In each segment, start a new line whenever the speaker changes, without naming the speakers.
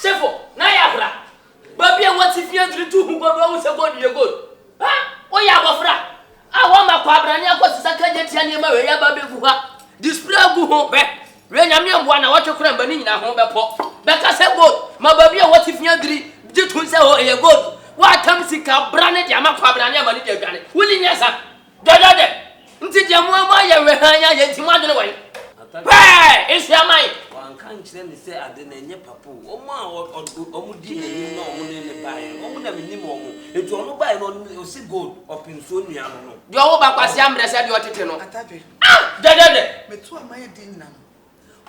Sefo, na ya bra. Baby what if you do to go say go you go. Ha? O ya bofra. A wo ma kwa bra ne akosisa kaje tia ne ma we ya ba befu ha. Display gu ho be. We nyame mboa na watwe kura mba ni nyina ho bepo. Be ka say go. Ma baby what if you diri jitu say ho e go. Wa tam sika bra ne dia ma kwa bra ne ma ni dia dwane. Woni nyasa. Dodode. Nti dia mo ya we hanya ye nti mo adone wan. Hey, it's your mind.
Can't you say I didn't papu? Oh, ma, or did no one in the buy. Oh, never knew more. If you don't buy no see gold up in Sonia.
Your old Bacasiam said you are to know. Ah, Dada,
but 2 of my dinner.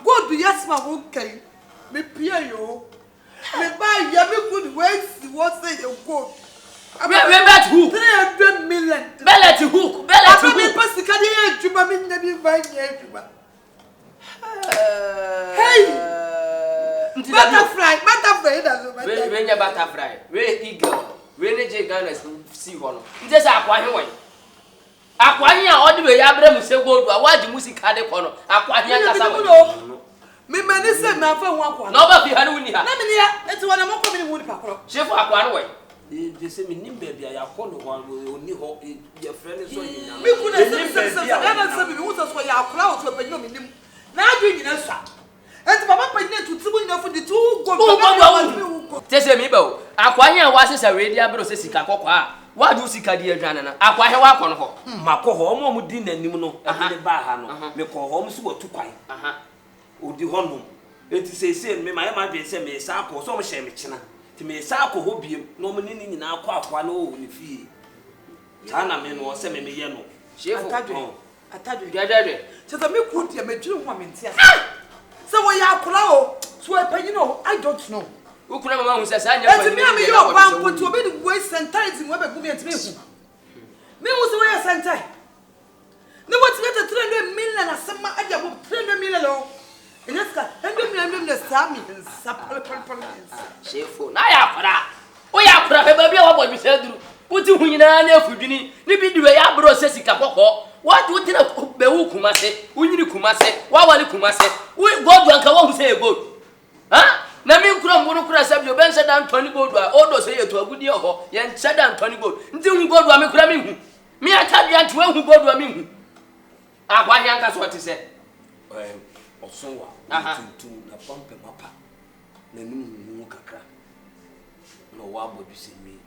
Go be yes, my okay. Me peer you. Me buy yummy good ways. What say you go?
Remember who?
300 million.
Bella to hook. Bella to
be Pascal to my never buy you. Hey! Butterfly.
When your butterfly, where eagle, when the Jaganas see one. Just acquire. Acquire all the way Abraham say go to a wide music had a corner. Acquire.
Me man is a man for 1
Nobody had only her.
That's what I'm coming with Pacro.
Chef Aquanaway.
They say me baby, I call one will only hope your friend is so young.
We could have said something who was for your crowd to pay no minimum. Now doing it, sir. And Papa paid to 2 enough for the 2 go.
Tese me bo. Akwanya was a radio bro sika kokwa. Wa do sika die adwane na. Akwahe wa kono ho.
Mako ho mo mu di nanim no. E ba ha no. Me ko ho mo so watu kwan. Odi ho no. Enti sese me ma ma dwen se me sa ko so mo hye me kina. Ti me sa ko ho biem no mo ni nyina akwa na o ni fie. Tana me no se me ye no.
Chef
Atadu
Dada.
So the me could ya me dream woman tia. So we are kula so you know I don't know.
Who could mama who says I
never me your bank put to be waste sentence in webe gumi ntime hu. Me who say we sentence. No what get 300 million asema adia 300 million lo. Eneska 100 million na sami sapal.
Chef na ya kwara. O ya kwara he ba bia wa bodu seduru. Puti hu nyina na afudwini. Ni bi diwe ya bro sesika kokko. What do you think be who kumase? Unyiri kumase, wawali kumase. We God anka wa hu say gold. Ha? Na mi nkura mbunu kura sabio ben say dan 20 gold wa. Odo say yeto agudi ho. Ye say dan 20 gold. Nti hu gold wa me kura mi hu. Mi atadu anti we hu gold wa mi hu. Akwa hi anka so te say.
Osonwa. Tuntum na pompe mapa. Na nimu kakra. No wa bodu se mi.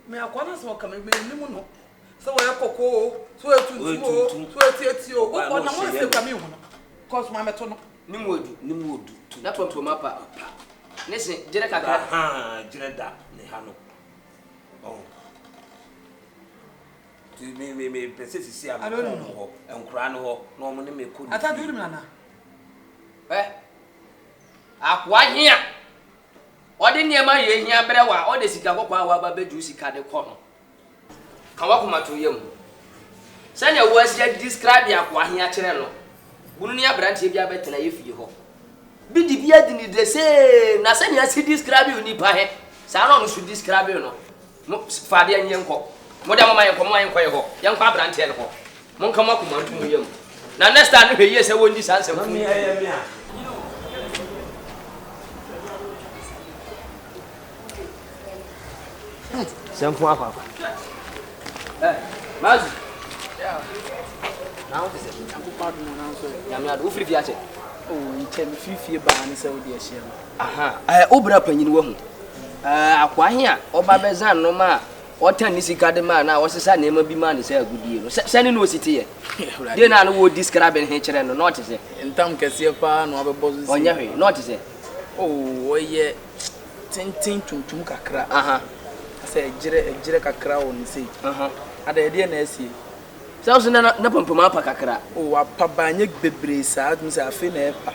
Me akwana so kama me nimu no. So we koko so etuntum so etietio o na mo se kwa mi hu no cause ma meto no
nimu odu na tonto mapa nese jere kakra
jere da ne ha no oh ti me pese sisi am ho enkura no ho no mo ne me ko
Atadu rim na
akwa hia odi niema ye hia brewa odi sika kokwa wa ba beju sika de ko no kan wa kuma to yam sanya was ya describe ya kwa hia kire no bunu ne abrantie bia betena ye fie ho bi di bia di ni the same na sanya si describe you ni pa he sa no so describe you no mo faade anye nko mo da mama yenko mama yenko ye ho yenko abrantie le ho mo nka makuma to yam na next time hwe ye se wondi sanse fu
mi a
Sampu apa? Mas. Ya. Now this is.
Aku pardon now so.
Ya me adu free fiache.
Oh, nche me fifi ba ni se odi ehia.
Aha. Obra panyin wa hu. Akwa hia oba bezan no ma otan ni sika de ma na wosesa na ema bi ma ni se agudie no. Sani no ositi ye. De na no wo describe he kire no not say.
Entam kese pa no abebozo si.
Onya hwe not say.
Oh, oye tintin tuntum kakra.
Aha.
Say ejire kakra won sei.
Aha.
Ada ede na asie.
So na pompoma apa kakra.
Oh, apabanye bebre sa adum se afi na epa.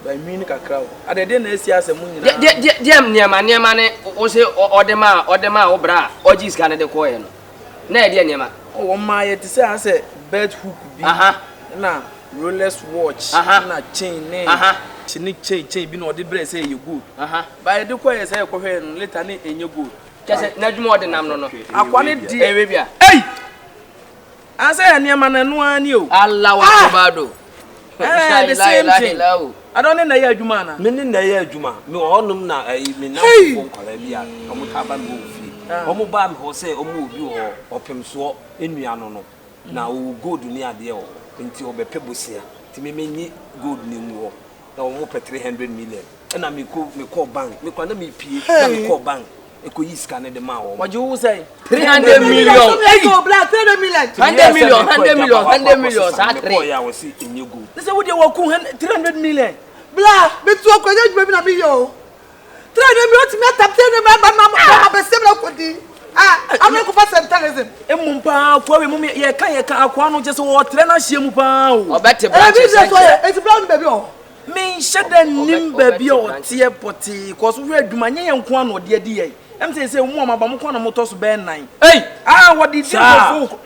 Ba nwini kakra wo. Ada ede na asie asem nyina.
Dem niema ne o se odema obra oji ska ne de koye no. Na ede niema.
Oh, ma ye ti se ase bed hook bi.
Aha.
Na Rolex watch na chain ne.
Aha.
Chini chain bi na ode bre say you good.
Aha.
Ba ye de koye say ko hwe no later ne enye good.
Kese na dwuma ode nam no.
Akwane di
ewe bia.
Hey! Asa ya niema na no ani o.
Allah wa kubado.
The same thing. adon na ye adwuma na
me na ye adwuma me honum na me na fo kwala bia omo ta ba me ofi omo ba me ho se omo obi ho opem so enua no na o gold ni ade ho nti obepe bosia ti me menyi gold ni nwo na omo pe 300 million na me call bank me kwa na me pie na me call bank eko yi scan de ma wo
what you say
300 million
go black 300 million
100 million sa 3
ya wo si enye gold
they say we dey work 300 million
bla me tu ko je jube na mi yo 300 million ti me tap 300 million ma be sem na ko di I'm ko fa centralism
emu pa kwa we mu ye kan akwa no je so wo tre na hie mu pa o
obete branch
it's brown baby o
me sheda nim baby o tie poti cause we adwuma nye nko ano de de ye em say mu ma ba mu ko na moto so be nan hey what did you go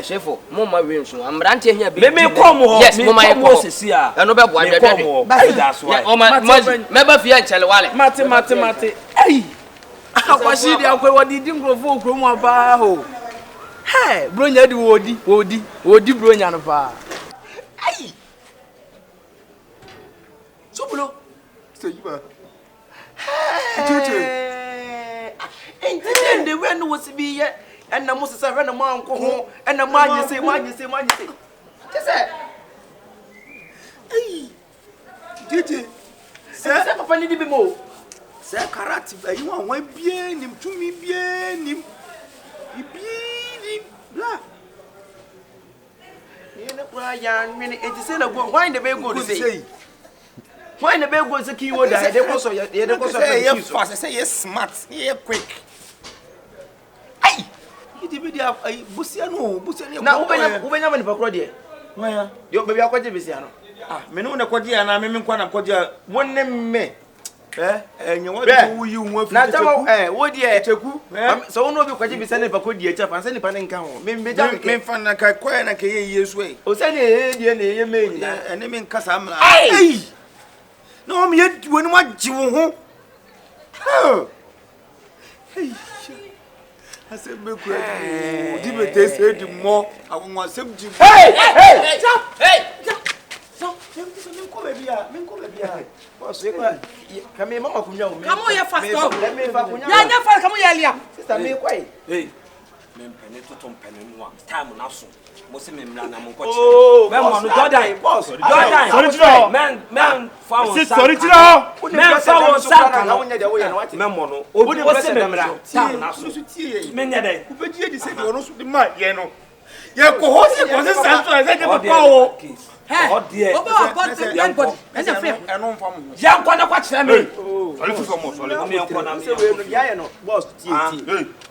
chefo mo ma we nso amrante hia be
me come ho
yes mo ma
mo sesi a
no be bo adwade
that's why
o ma me ba fie nchele wale
mate hey akwashi di akwa what did you go for krom aba ho hey bronya di wodi bronya no pa
hey Sobulo.
Seyiba.
And the when was be yet, and the most of the man go home, and the man you say. Just say.
Hey. Did
Say, Papa need to be more.
Say, karate, you want one bien, him to me bien, him. Blah.
You know, Brian, it is a why the baby go to say. Why the baby was a keyword? They also,
you're fast, say you're smart, you're quick. Hey! You did a Bussiano.
Now, when I'm in the Pacrodia. Why, your baby, I quite Bussiano.
Me no na kwadia and I mean kwana kwadia one name me and you want to you want
na what ye cheku so no be kwaje bi sane pakodia cha fan sane panen kan ho me be ja
me fan na kai kwa na kai yesu e
o sane e die na ye me ni
ene me nkasa amla ai no me ye woni ma ji wo ho ase be kwa di be te se di mo awon asem ji
hey Minko bebia. Boss, come mama kunya o.
Come on, you fast.
Let me fa kunya.
Ya nya fast, come on, ya.
Sister me kwai.
Hey. Me mpene to mpene no time na so. Mo se me mra na mo ko chi. Men mo no Jordan. Boss. Jordan.
Sorry tiro.
Men fa won sa.
Sorry tiro.
Men fa won sa
na wonya de wo ya na wati.
Men mo no. Obi wo se me mra. Time na so. Men nya dey.
Ku beji di se di ono so di ma ye no. Ye ko ho se ko se santo se ke papa o.
Oh dear.
Oba got the young body. And the fair.
Eno mfa mo.
Yan kwa na kwa kire me.
Sorry for mo, sorry.
Me yan kwa na me.
Se we no ya ye no. Boss tie.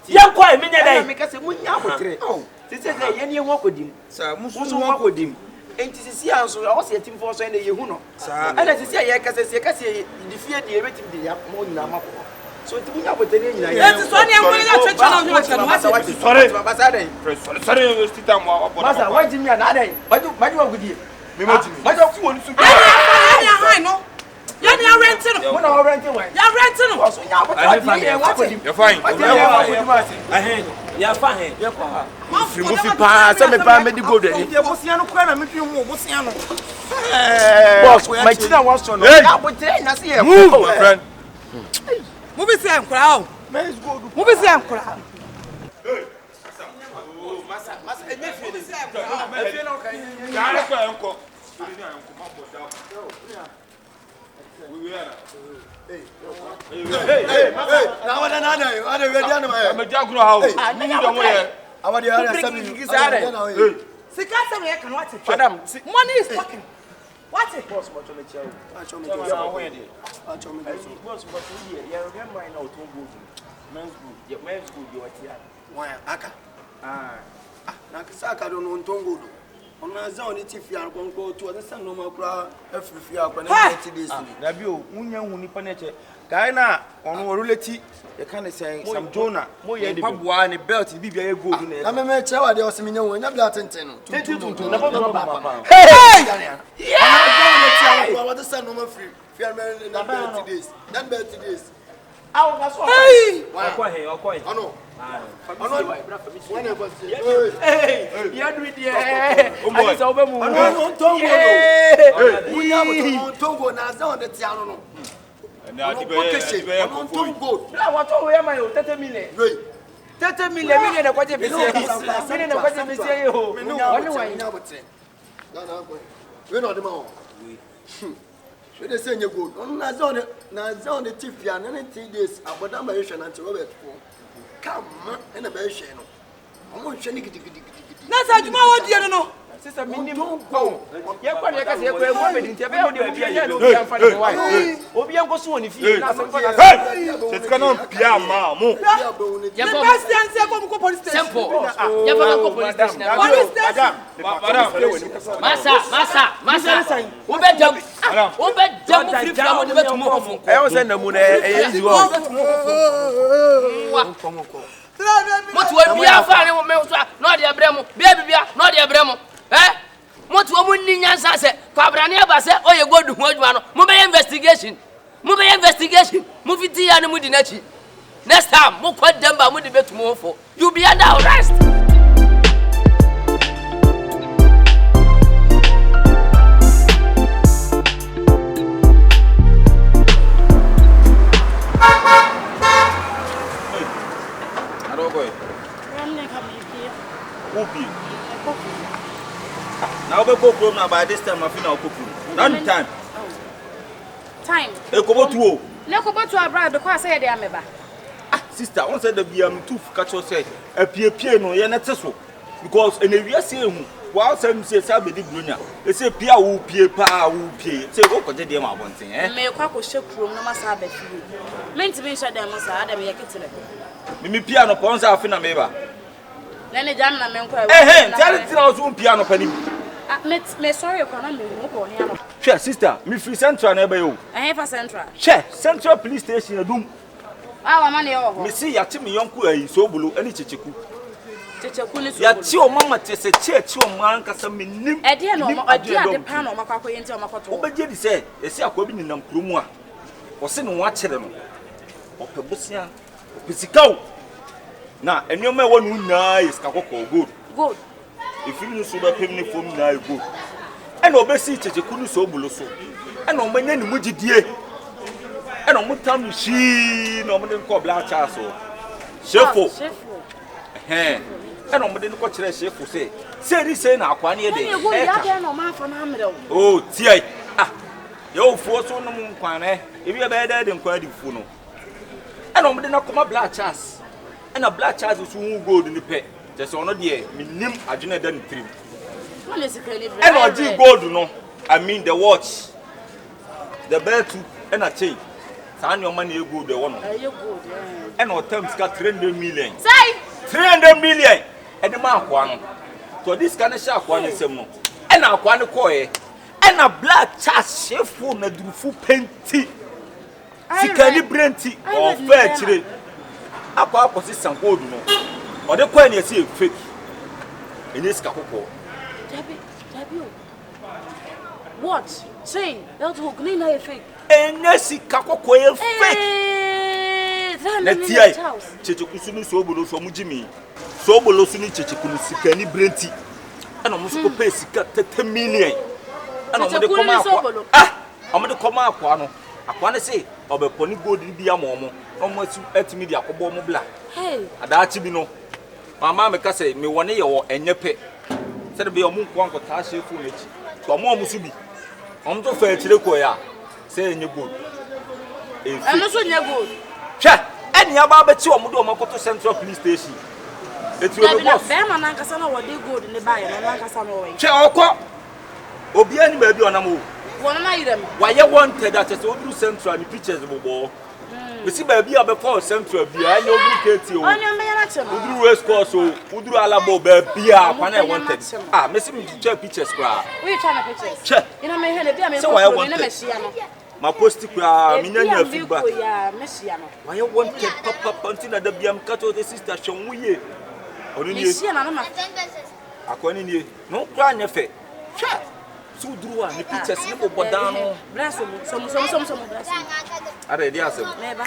Yan kwa me nya dey.
Me ka se munya abotre. Se ye ne ho kodim.
Sa musu
ho kodim. Enti sisi anso o se tim for so na ye hu no. Ana sisi ye ka se di fie di e betim di ya mo nyina mako. So ti munya abotre nyina ye.
Enti so ne enko ya cheche na ho ata no wase.
Sorry.
Basa dey.
Sorry, stita mo abo.
Masa why jimi na dey. Maju agudie.
Me majimi.
Maju fu onu su.
Ya high no. Ya ni rent no.
Mo na o rent we.
Ya rent no.
So nya abotre di ye wa kodim.
You're fine.
Ya fa he.
Ye kwa.
Mo fi pa se me pa me di gold ani. Ye bosia no kwa na me twi mo bosia no.
Boss, my china was so no. Ya abotre na se ye.
Move, my friend.
Mo be say nkura o.
Let's go.
Mo be say nkura.
Masa e me fi say nkura.
E fi no kan. Ya kwa enko. Hey, na wada na na yo, ada ready na ma. Me ja kuro ha o. Ni do mo ye. Awade ara sabi.
Sika say we can what?
Madam,
money is talking. What it?
boss mo to me chawo.
Acho me go sa ho ye de.
Acho me go. Boss mo to here. You remember right now to go. Men's good. Your men's good you are here.
Wan aka. Na kisa aka do no ntongo do. Ona za oni ti fi arko nko to o san no ma kura afirifi akwa na 30 days ni.
Na bi o munya hu ni pa na che. Kai na ono oruleti ye kan say Sam Jonah. Mo ye paboa ne belt bi bia ye gold na.
Na me che wa de osimi nya wo nya bla tenten no.
Tuntum na papa.
Hey! Yeah! Ona za oni ti arko wa de san no ma free. Fi na 30 days. Then 30 days.
Awo na so.
Hey!
Okwa he.
Ano.
Ya do it there. I say obe mu.
No tongo na za on the tiano no.
Na ti be
tongo.
Na wa to we ma yo 30 million. 30 million na kwaje bisi. Million na kwaje bisi yo. Wani wani.
Na we no de ma. We dey say nye gold. Na za on the tifia na 3 days aboda ma yehwe na nti Robert ko. Come na be hwe no. Omo hwe ni gidigidi.
Na sa juma wo die no.
Sister minim ko. Ye kwa ne ka se ye kwa e mo medin ti be de obi anya no obi amfa ne wai. Obi enko so woni fie na so kwa.
Se tika no pia ma mo.
The best answer ko police station.
Simple. Ya fa ko police station.
Police station.
Masa. Wo be jam free mo de betu mo fofo.
E o se na mu na e easy wo.
Motu wa bia fa ne me so na de abrɛ mo. Bia na de abrɛ mo. Motu wa mu ni nyansa se kwabrane aba se oye godu ho adwuma no. Mo be investigation. Mo fiti ya ne mu di na chi. Next time mo kwa demba mo de betu mo fofo. You be under arrest.
Now we go home now by this time I feel now cook. None time.
Time.
E ko botu o.
Le ko botu abra because say dey ameba.
Sister, one said the be too catch us say e pie no ye na teso because en ewia say hu. Wa say say sabedi brunya. E say pia wo pie pa wo pie. Say go koje dey ma bonten
Me kwa ko shekuro no masa ba fi. Menti be sha dem masa adam ye ketele.
Me pia no pon say afina me ba.
Nene jam na me nkwa.
Tell so pia no pani.
Me sorry ko na me mo ko hia no.
Sure sister, me free central na be yo.
For central.
Sure, central police station adum.
Wa ma ne yo ho.
Me see ya ti me yonku ayi so bulu ani checheku.
Checheku ni so.
Ya ti o mama te se chechi o man kasa me nim.
E de no mo ade ade pa no makwa koye nti o makoto.
Obeje di se, e si akwa bi ni nam kromu a. O se no wa kire no. O pe bosia, o pe sikaw. Na enioma e wonu nyina is ka kokko gold.
Gold.
If you no so be pem ni fom na gold. E na obesi checheku ni so bulu so. E na o manya ni mugidie. E na o mutam shi na o mde ko black chance o. Shefo. E na o mde ko kire shefo se ri se na akwa na ye de.
Ya no ma fa na amre o.
Oh, tiai. Yo fo so no mu kwan na. E bi e be de nkwa di fu no. E na o mde na koma black chance. E na black chance so hu gold ni pe. Je se ono de minim adwene da ni trim.
Wale sikani bra.
E na oji gold no. I mean the watch. The belt too e na chain. Sa na o ma na e gold e wo no.
You gold.
E na o terms ka 300 million.
Say
300 million. E de ma akwa no. So this kind of sha akwa ne sem no. E na akwa ne ko e. E na black chance shefu na durufu penti. Sikani brenti o fa chire. Akwa akosi sangold no. O de kwa na esi fake. Eni sika kokko.
Dabi. What? Say, that hook ni na fake.
Eni sika kokko e fake. Na tiai. Checheku ni so obolo so mujimi. So obolo su ni checheku ni sikani brenti. Ana mo so pay sika 30 million. Ana mo de koma akwa. Omo de koma akwa no. Akwa ne say obeponi gold bi amomo. Omo asu atimi di akobo mo bla.
Hey.
Adaachi bi no. Mama me ka say me wone ye wo enyepe. Se de be omo nko anko ta shefu mechi. So omo su bi. Omo to fa chire ko ya. Say enye gold.
Eno so nye gold.
Hwe, eni aba ba ti omo do omo koto central police station. Eti o be boss.
Be ma nan kasa na wo de gold ne ba ye no nan kasa no wo.
Hwe okọ. Obi ani ba bi onam o.
Wo na yire me.
Wa ye wanted at so odru central ni pictures bobo. We see ba bi aba call central bi anya odru keti o.
Onye me yana chema.
Udru West Coast o, udru Alabo ba bia kwana e wanted. Me see me share pictures kra.
We trying to pictures.
Che.
You know me hele bia me
So why
ko
wanted?
me shia no.
Ma post kra me nyanya feedback.
Ya me shia no.
Why you wanted papa until na da bia mkato the sister shonwuye. Onu
Me
ni
shia na ma.
akwani ni. No kra nya fe. Che. So udru a ni pictures ni bobo dan no.
Braso mu. So braso.
Are dia asem.
Meba.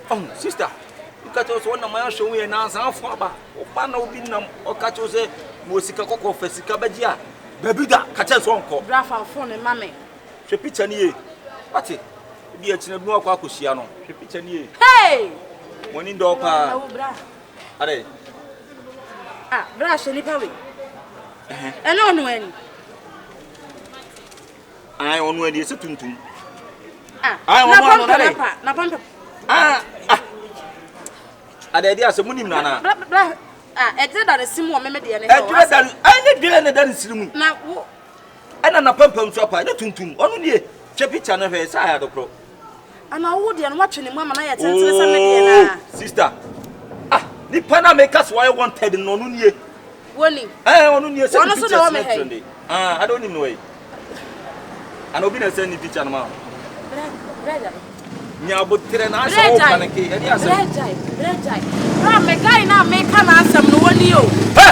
Oh, sister. Ukato so na ma show we na ansan afo aba. Oba na obi nam okato se mo sika kokko fa sika baji a. Baby da ka che so onko.
Brafa phone mame.
Hwe picture ni ye. Ati bi a chine bi akwa akosia no. Hwe picture ni ye.
Hey!
Moni ndo pa. Are.
Ah, bra sheni pa we. Eno no ani.
Ai onu ani se tuntum.
Ah, na pampa.
Ah. Ade dia se munim nana.
Bra. Ah, e je da simu o meme de ne.
E dure da ai ne dure ne da sirimu.
Na wo.
Ana na pampam so pa ne tuntum. Onu nie. Che picture na fe sa ya do pro.
Ana wo de no watwe mama na ye tentere sa me de na.
Sister. Ah, ni pana make us why wanted no onu nie.
Woni.
Onu nie se
picture. Ono so na wo me hey.
Ah, I don't even know it. And obi na send the picture na ma.
Brother.
Nya botre na asha o panike. E dia asem.
Brejai. Bra me guy na me kana asem no woni o.
Ha!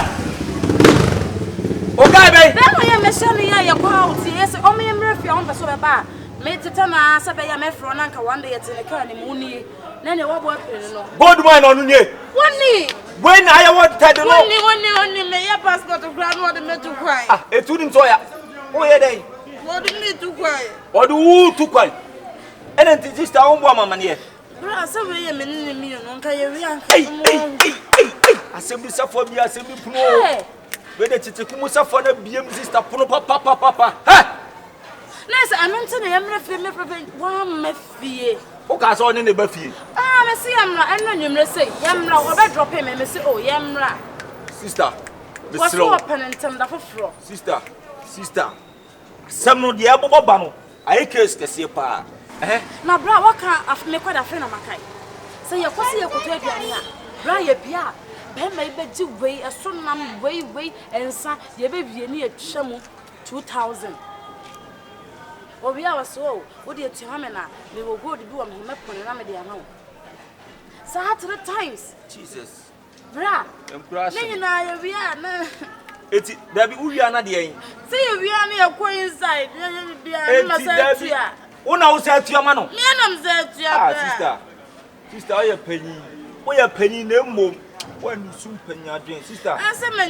O guy be.
Be no ya me se no ya ye kwa o ti yes o me mre fi on be so be ba. Me tete na se be ya me fro na nka one day yete ne ka ne mu ni. Na ne wo bo apere no.
God man onu nie.
Woni.
When I wanted no.
Woni me ya passport gra no de me to kwai.
Ah, etu ni so ya. O ye dey.
Wodi me to kwai.
Odi wu tu kwai. Ene ti sister on bo mama ne.
Bra se we ye me ni mi no nka ye wi anka.
Hey. Asem safo bi asem puno. We de tete kumu safo na biem sister puno papa. Ha!
Nese anonte na ye mre fe me prefe wa me fie.
O ka so ne ba fie.
Ah, me see yamra eno nwumre sei. Yamra obe drop me say oh yamra.
Sister.
What's your penentem da foforo?
Sister. Some no de abobo ba no. Aye case kese pa.
Na bra waka af me kwada fe na makai. Say ye kwose ye koto aduane a. Bra ye bia. Be mai be ji wei eso nam wei ensa ye be wie ni atwam 2000. Obi a waso wo de tua me na me wo gold bi wo me pone na me de ama wo. Sa 3 times.
Jesus.
Bra.
Empress.
Ne na ye bia na
Eti dabi uwia na de yin.
See you bia na ye ko inside. Ye bia na say tua.
Una wo say tua ma no.
Me na me say tua.
Ah sister oye panyi. Oye panyi na mmom. Wanu sum panyi adwen sister.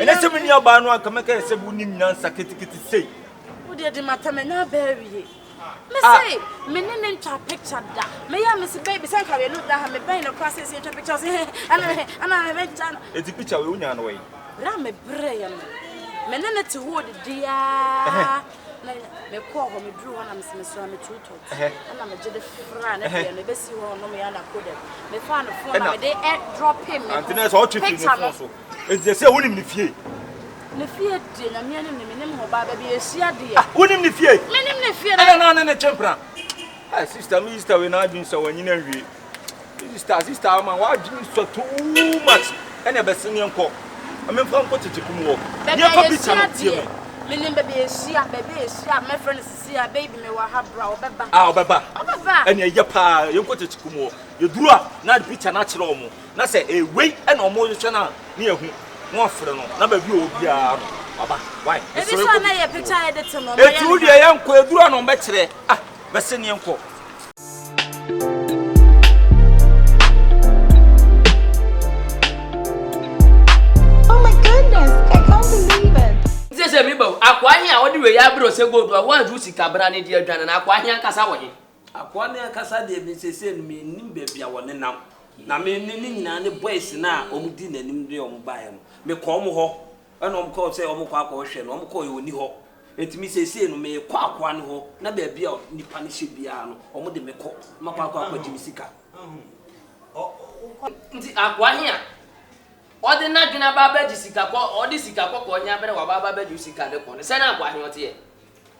Ene se meni aba no aka meka se bu nim nyansa ketiketi sei.
Wo de mata me na ba wie. Me say me ne ntwa picture da. Me ya me say baby say ka we no da ha me ben no cross say ntwa picture say ana me ntwa.
Eti picture we unya no we.
Ra me bre ya me ne te ho de dia. Na me ko ho me dru ho na me se me so me tuto. Ana me gide fra na be no be si ho no me ya na code. Me fa no phone na me dey drop him me.
Antina so otwe fi no so. Eti say wonim ni fie.
Ne fie de na me ne mo ba ba bi esia de.
Wonim ni fie.
Me ne fie
na na chempra. Ah sister we na adwin so wanyina wie. Sister man wa adwin so too much. Ene be sen yenko. Amem fa nko tetekumu wo. Ye fa bi chano tie me.
Me ne baby esia my friend sia baby me wa ha bra obeba.
Ah obeba. Ene ye pa yenko tetekumu wo. Ye duru a na de picture na kire omo. Na se wei ene omo hwe na ne ehu. No afre no na ba bi obia no. Baba, why?
Ebi so na ye picture edit no.
Etu de yenko eduru no be kire. Ah, be se ne yenko.
Say me bo akwa hia wo de we ya bro se godu a wan ju sika bra ne de adwane na akwa hia kasa wo he
akwa ne kasa de me sese no me nim ba bia wo ne nam na me ne nyina ne boys na omudi nanim de om bae no me ko om ho ana om ko se om kwa kwa hwe no om ko yo ni ho etimi sese no me kwa akwa ne ho na ba bia nipa ne hye bia no om de me ko makwa kwa jimi sika
nti akwa hia odi na dwena baba ji sika ko odi sika ko nya bere wa baba ji sika de ko ne se na akwa hia ote ye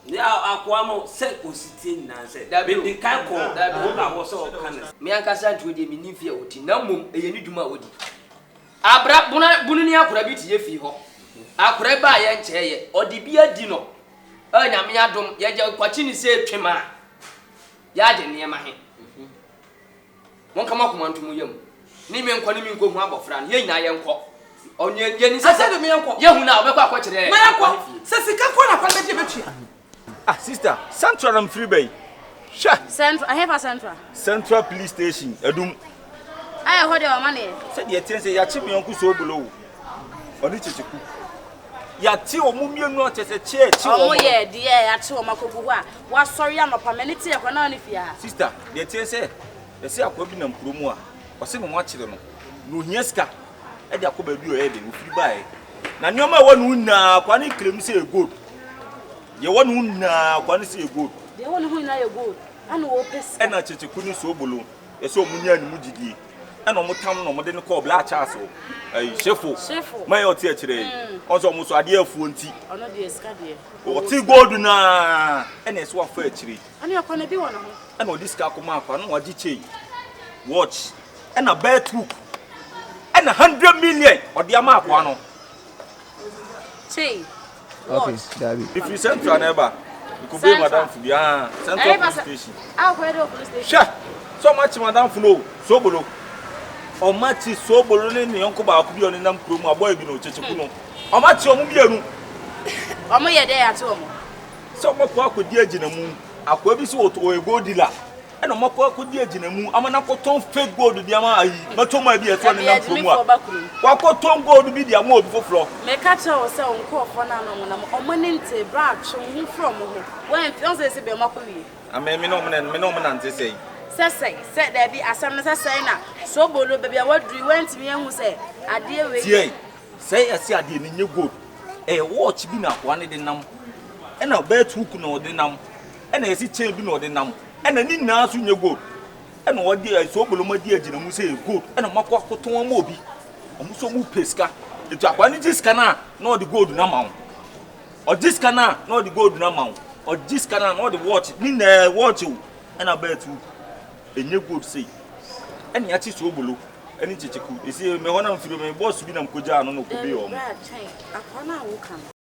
ya akwa mo se ositie nyina se be kai ko wo ba wo so kan
me ankasa ntu de mi nimfie oti na mom eye ni dwuma odi abra bunu ni akura bi tie fi ho akura ba ye nche ye odi bi adi no anya me adom ye je kwachi ni se twema ya de ne ma he won kama ko mantu mu yam ni me nkɔ ni mi nko hu abɔfra no ye nyina ye nkɔ onye ye ni sɛ
de me nkɔ
ye hu na obekɔ akɔ kyerɛ
ma yakɔ sɛ sika kɔ na kwanda je betua
Ah sister, Central am free bay. Sha.
Central, I have a Central.
Central police station. Edum.
I hold your money.
Said the attendant, ya chimney uncle so below. On it is a cook. Ya tea or mummy not as a chair.
Oh, yeah, dear, I told Makobuwa. Was sorry, I'm a permanent here for none if you are.
Sister, the attendant said, the sea of Webinum Krumua, or some watching them. No, Yeska, and the Akoba do heading if you buy. Now, no matter one who now, Quani claim say good. You one who now, Quani say good.
The one who know good. I know Opus.
And I couldn't so below. A so many and Mujigi. And on town no more than call Black Castle. A chef, my old today. Also, almost a dear funty.
Or not the Scadia.
Or tea golden, and it's what fair tree.
And you're going to be one of them.
And all this Kakuma, and what did watch and a bear troop and 100 million or the amount one.
Say,
Okay, David.
If you send to an ever, you could be Madame Fubia, Central Police Station.
I'll go to the station.
Sure, so much Madame Flo, so below. Or much is so below in the uncle Baku on the Nampro, my boy, you know, Chichuno. How much your movie?
I'm here there at home.
So much work with dear Jinamu, a Quabiso to a gold dealer. And a mock work with dear Jinamu, I'm an apple fake gold to the Amai, but to my dear son in Nampro. What Tom gold to be the amount for floor?
Make a chow so call for now on Monday, branch from when fiance be a mockery.
I mean, Minoman, they say.
Say, said there be a son saying, so below baby, what do you want to me who say, I dear way.
Say, I see I did in your good. A watch be not one in the num, and a bed who can know the num, and a sit chain be not the num, and a need now in your good. And what dear I saw below my dear Jim say good, and a mock walk to a mobi. I'm so move pesca. The Japanese cana, nor the gold number. Or this cana, nor the gold number. Or this cana, nor the watch, mean watch you, and a bed too. A new good say. And yet it's so below. Any chichiku, you see, me one of my boss, we don't go down on the
I can't. I can't.